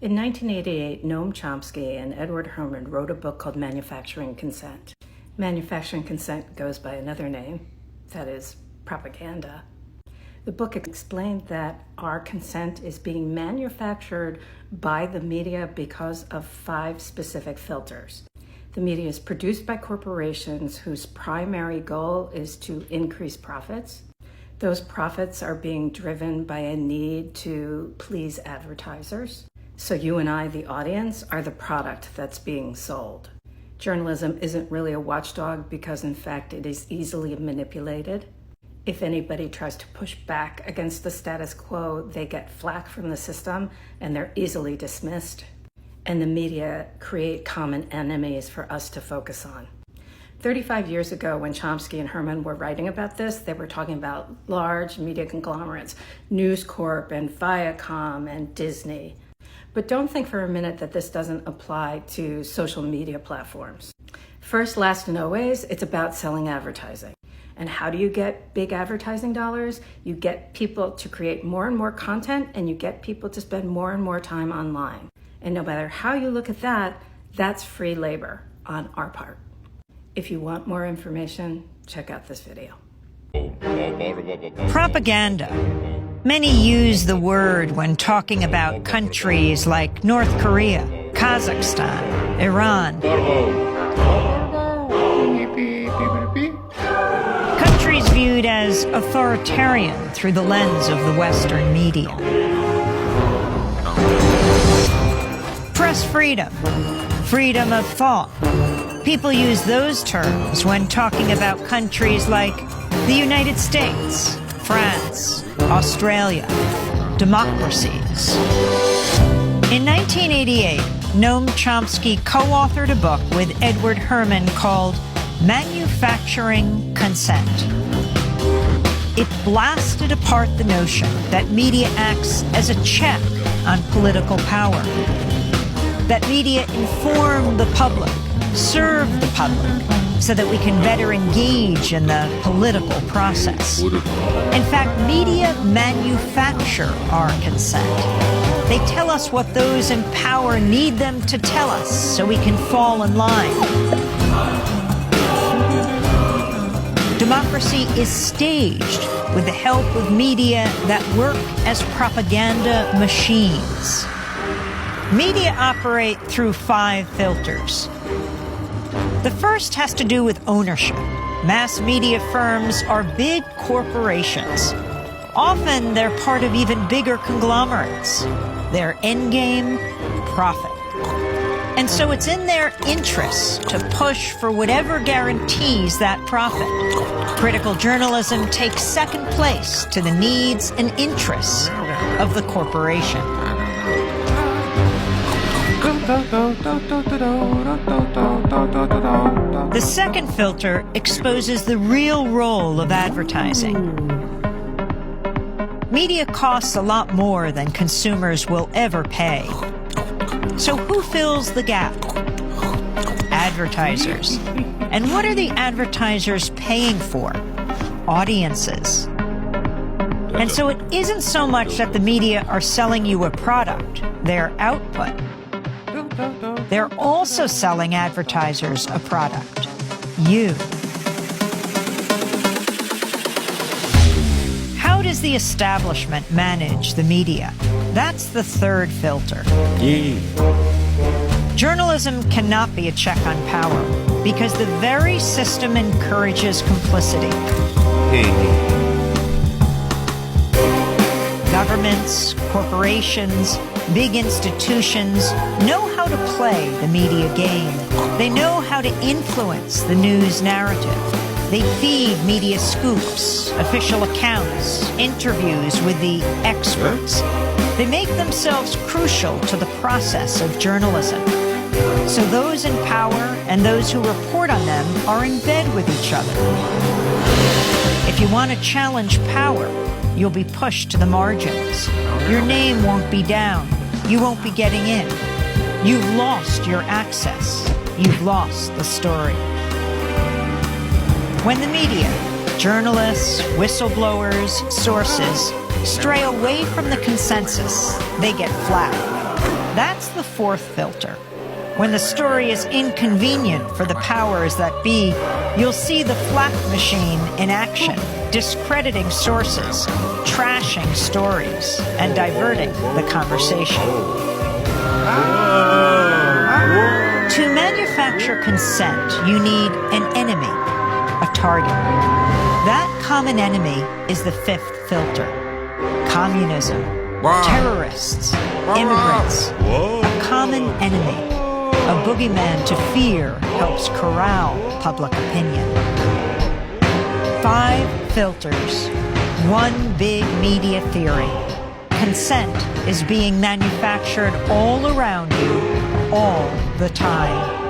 In 1988, Noam Chomsky and Edward Herman wrote a book called Manufacturing Consent. Manufacturing consent goes by another name, that is, propaganda. The book explained that our consent is being manufactured by the media because of 5 specific filters. The media is produced by corporations whose primary goal is to increase profits. Those profits are being driven by a need to please advertisers. So you and I, the audience, are the product that's being sold. Journalism isn't really a watchdog because, in fact, it is easily manipulated. If anybody tries to push back against the status quo, they get flack from the system and they're easily dismissed. And the media create common enemies for us to focus on. 35 years ago, when Chomsky and Herman were writing about this, they were talking about large media conglomerates, News Corp and Viacom and Disney. But don't think for a minute that this doesn't apply to social media platforms. First, last, and always, it's about selling advertising. And how do you get big advertising dollars? You get people to create more and more content, and you get people to spend more and more time online. And no matter how you look at that, that's free labor on our part. If you want more information, check out this video. Propaganda. Many use the word when talking about countries like North Korea, Kazakhstan, Iran. Countries viewed as authoritarian through the lens of the Western media. Press freedom, freedom of thought. People use those terms when talking about countries like the United States, France, Australia, democracies. In 1988, Noam Chomsky co-authored a book with Edward Herman called Manufacturing Consent. It blasted apart the notion that media acts as a check on political power, that media inform the public, serve the public, so that we can better engage in the political process. In fact, media manufacture our consent. They tell us what those in power need them to tell us so we can fall in line. Democracy is staged with the help of media that work as propaganda machines. Media operate through 5 filters. The first has to do with ownership. Mass media firms are big corporations. Often they're part of even bigger conglomerates. Their end game, profit. And so it's in their interests to push for whatever guarantees that profit. Critical journalism takes second place to the needs and interests of the corporation. The second filter exposes the real role of advertising. Media costs a lot more than consumers will ever pay. So who fills the gap? Advertisers. And what are the advertisers paying for? Audiences. And so it isn't so much that the media are selling you a product, their output. They're also selling advertisers a product, you. How does the establishment manage the media? That's the third filter. Journalism cannot be a check on power because the very system encourages complicity. Governments, corporations, big institutions know how to play the media game. They know how to influence the news narrative. They feed media scoops, official accounts, interviews with the experts. They make themselves crucial to the process of journalism. So those in power and those who report on them are in bed with each other. If you want to challenge power, you'll be pushed to the margins. Your name won't be down. You won't be getting in. You've lost your access. You've lost the story. When the media, journalists, whistleblowers, sources, stray away from the consensus, they get flack. That's the fourth filter. When the story is inconvenient for the powers that be, you'll see the flak machine in action, discrediting sources, trashing stories, and diverting the conversation. To manufacture consent, you need an enemy, a target. That common enemy is the fifth filter. Communism, terrorists, immigrants, a common enemy. A boogeyman to fear helps corral public opinion. 5 filters, one big media theory. Consent is being manufactured all around you, all the time.